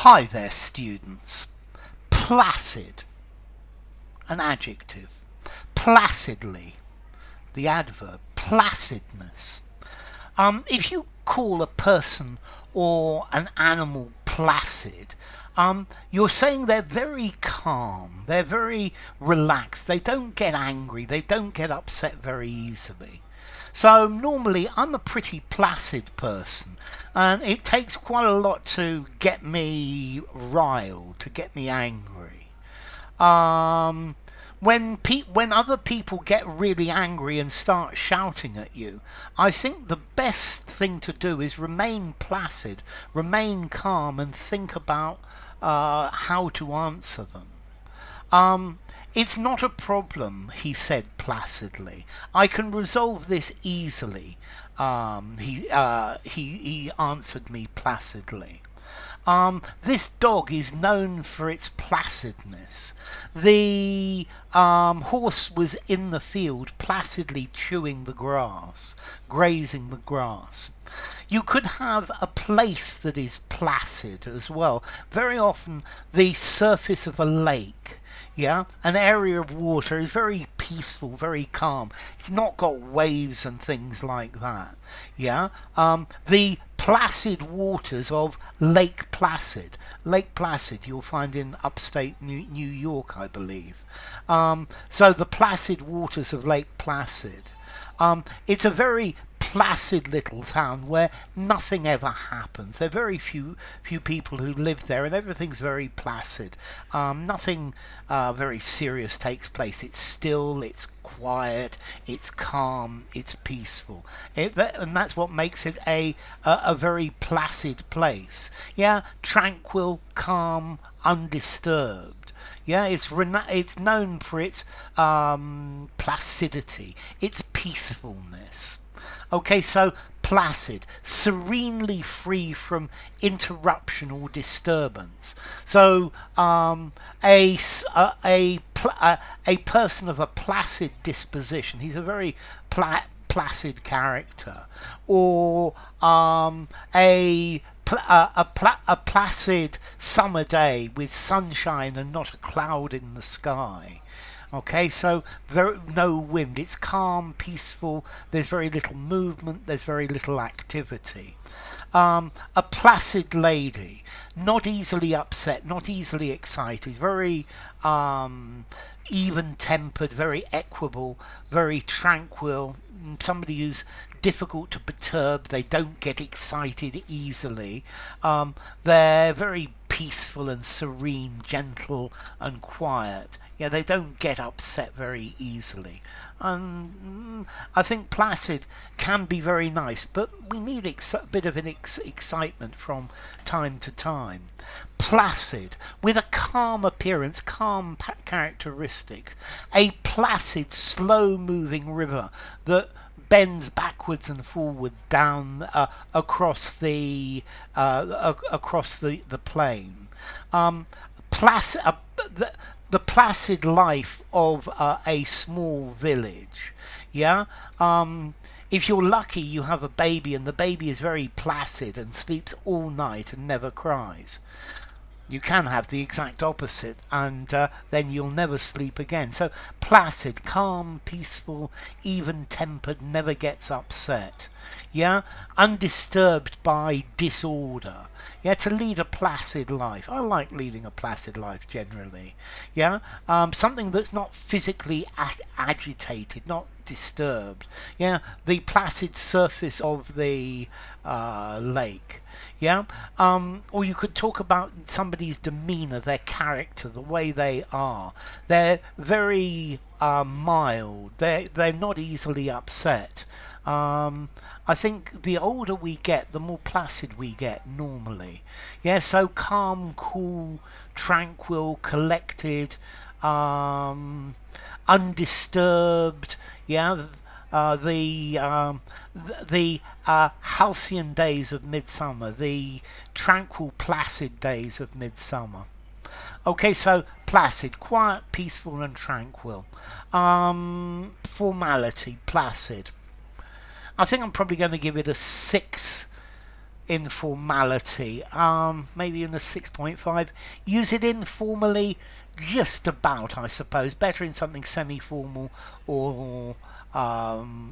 Hi there, students. Placid, an adjective. Placidly, the adverb. Placidness. If you call a person or an animal placid, you're saying they're very calm, they're very relaxed, they don't get angry, they don't get upset very easily. So normally I'm a pretty placid person, and it takes quite a lot to get me riled, to get me angry. Um, when other people get really angry and start shouting at you, I think the best thing to do is remain placid, remain calm, and think about how to answer them. Um, it's not a problem, he said placidly. I can resolve this easily. He answered me placidly. This dog is known for its placidness. The horse was in the field placidly chewing the grass, grazing the grass. You could have a place that is placid as well. Very often the surface of a lake, an area of water is very peaceful, very calm. It's not got waves and things like that. The placid waters of Lake Placid. Lake Placid you'll find in upstate New York, I believe. So the placid waters of Lake Placid. It's a very placid little town where nothing ever happens. There are very few people who live there, and everything's very placid. Nothing very serious takes place. It's still, it's quiet, it's calm, it's peaceful, and that's what makes it a very placid place. Tranquil, calm, undisturbed. It's known for its placidity, its peacefulness. Okay, so placid, serenely free from interruption or disturbance. So a person of a placid disposition, he's a very placid character, or a placid summer day with sunshine and not a cloud in the sky. Okay, so no wind. It's calm, peaceful. There's very little movement. There's very little activity. A placid lady, not easily upset, not easily excited. Very even-tempered, very equable, very tranquil. Somebody who's difficult to perturb. They don't get excited easily. They're very peaceful and serene, gentle and quiet. They don't get upset very easily. I think placid can be very nice, but we need a bit of an excitement from time to time. Placid, with a calm appearance, calm characteristics. A placid, slow-moving river that bends backwards and forwards down across the plain. The placid life of a small village. If you're lucky, you have a baby, and the baby is very placid and sleeps all night and never cries. You can have the exact opposite, and then you'll never sleep again. So placid, calm, peaceful, even-tempered, never gets upset. Undisturbed by disorder. To lead a placid life. I like leading a placid life generally. Something that's not physically agitated, not disturbed. The placid surface of the lake. Or you could talk about somebody's demeanor, their character, the way they are. They're very mild. They're not easily upset. I think the older we get, the more placid we get normally. So calm, cool, tranquil, collected, undisturbed. The halcyon days of midsummer, the tranquil, placid days of midsummer. Okay, so placid, quiet, peaceful and tranquil. Formality, placid. I think I'm probably going to give it a 6 informality, maybe in the 6.5. Use it informally, just about, I suppose. Better in something semi-formal or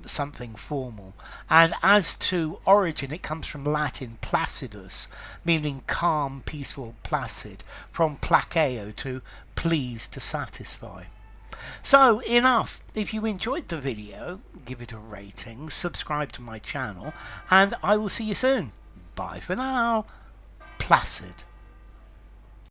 something formal. And as to origin, it comes from Latin placidus, meaning calm, peaceful, placid, from placeo, to please, to satisfy. So enough. If you enjoyed the video, give it a rating, subscribe to my channel, and I will see you soon. Bye for now. Placid.